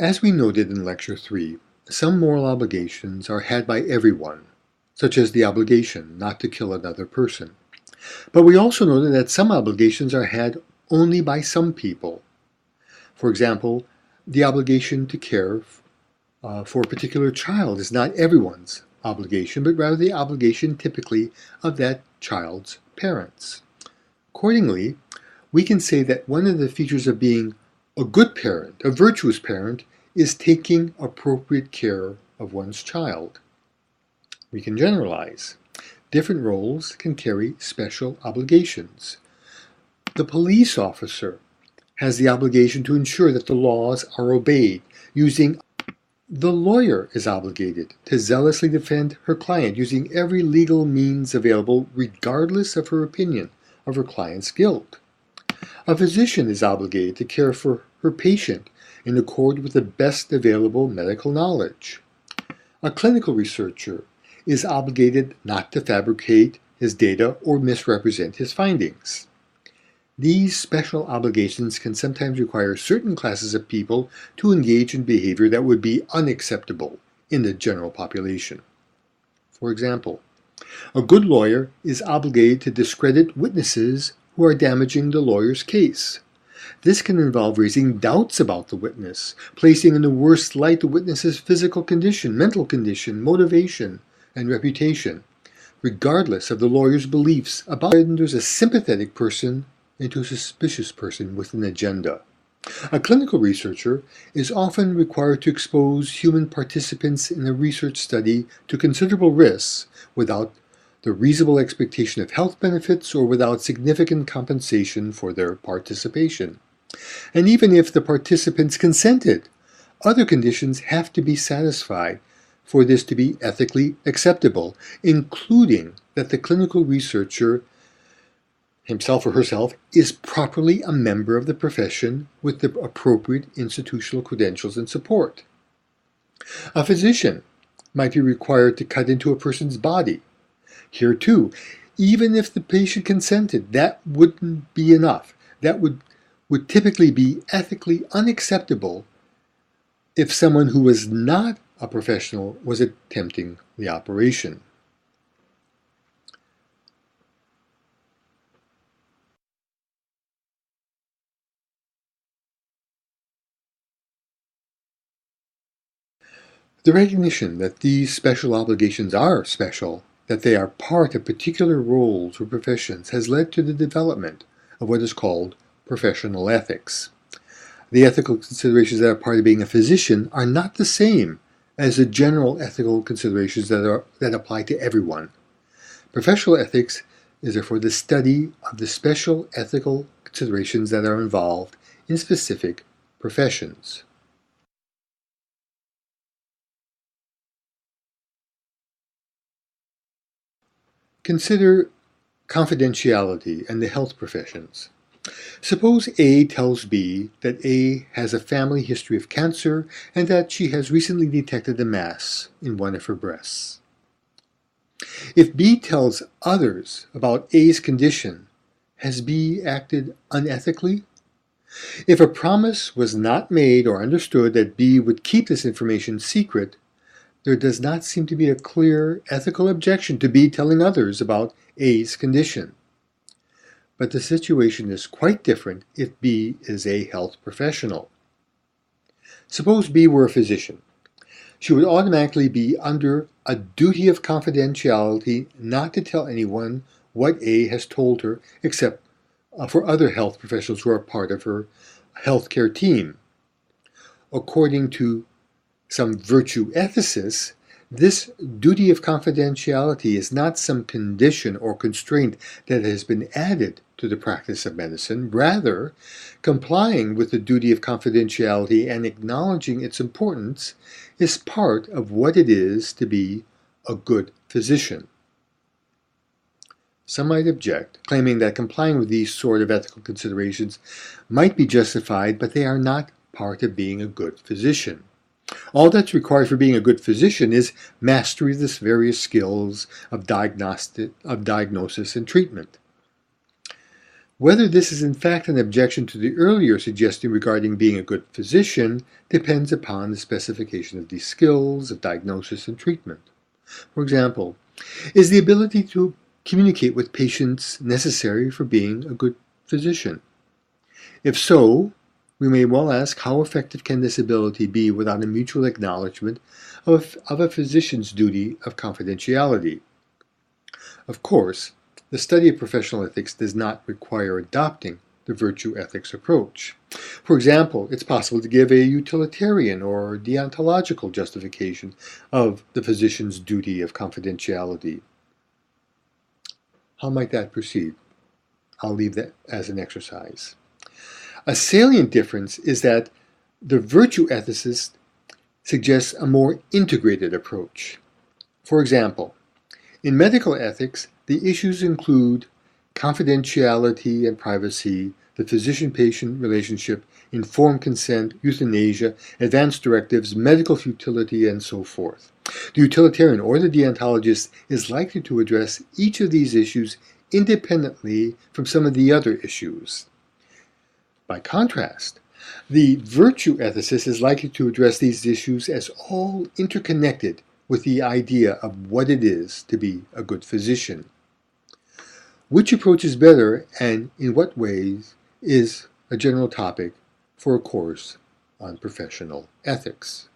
As we noted in Lecture 3, some moral obligations are had by everyone, such as the obligation not to kill another person. But we also noted that some obligations are had only by some people. For example, the obligation to care for a particular child is not everyone's obligation, but rather the obligation typically of that child's parents. Accordingly, we can say that one of the features of being a good parent, a virtuous parent, is taking appropriate care of one's child. We can generalize. Different roles can carry special obligations. The police officer has the obligation to ensure that the laws are obeyed. The lawyer is obligated to zealously defend her client using every legal means available regardless of her opinion of her client's guilt. A physician is obligated to care for her patient in accord with the best available medical knowledge. A clinical researcher is obligated not to fabricate his data or misrepresent his findings. These special obligations can sometimes require certain classes of people to engage in behavior that would be unacceptable in the general population. For example, a good lawyer is obligated to discredit witnesses who are damaging the lawyer's case. This can involve raising doubts about the witness, placing in the worst light the witness's physical condition, mental condition, motivation, and reputation, regardless of the lawyer's beliefs about whether there's a sympathetic person into a suspicious person with an agenda. A clinical researcher is often required to expose human participants in a research study to considerable risks without the reasonable expectation of health benefits or without significant compensation for their participation. And even if the participants consented, other conditions have to be satisfied for this to be ethically acceptable, including that the clinical researcher himself or herself is properly a member of the profession with the appropriate institutional credentials and support. A physician might be required to cut into a person's body. Here too, even if the patient consented, that wouldn't be enough. That would typically be ethically unacceptable if someone who was not a professional was attempting the operation. The recognition that these special obligations are special, that they are part of particular roles or professions, has led to the development of what is called professional ethics. The ethical considerations that are part of being a physician are not the same as the general ethical considerations that apply to everyone. Professional ethics is therefore the study of the special ethical considerations that are involved in specific professions. Consider confidentiality and the health professions. Suppose A tells B that A has a family history of cancer and that she has recently detected a mass in one of her breasts. If B tells others about A's condition, has B acted unethically? If a promise was not made or understood that B would keep this information secret, there does not seem to be a clear ethical objection to B telling others about A's condition. But the situation is quite different if B is a health professional. Suppose B were a physician. She would automatically be under a duty of confidentiality not to tell anyone what A has told her except for other health professionals who are part of her healthcare team. According to some virtue ethicists, this duty of confidentiality is not some condition or constraint that has been added to the practice of medicine. Rather, complying with the duty of confidentiality and acknowledging its importance is part of what it is to be a good physician. Some might object, claiming that complying with these sort of ethical considerations might be justified, but they are not part of being a good physician. All that's required for being a good physician is mastery of the various skills of diagnosis and treatment. Whether this is in fact an objection to the earlier suggestion regarding being a good physician depends upon the specification of these skills of diagnosis and treatment. For example, is the ability to communicate with patients necessary for being a good physician? If so, we may well ask how effective can this ability be without a mutual acknowledgement of a physician's duty of confidentiality. Of course, the study of professional ethics does not require adopting the virtue ethics approach. For example, it's possible to give a utilitarian or deontological justification of the physician's duty of confidentiality. How might that proceed? I'll leave that as an exercise. A salient difference is that the virtue ethicist suggests a more integrated approach. For example, in medical ethics, the issues include confidentiality and privacy, the physician-patient relationship, informed consent, euthanasia, advance directives, medical futility, and so forth. The utilitarian or the deontologist is likely to address each of these issues independently from some of the other issues. By contrast, the virtue ethicist is likely to address these issues as all interconnected with the idea of what it is to be a good physician. Which approach is better and in what ways is a general topic for a course on professional ethics.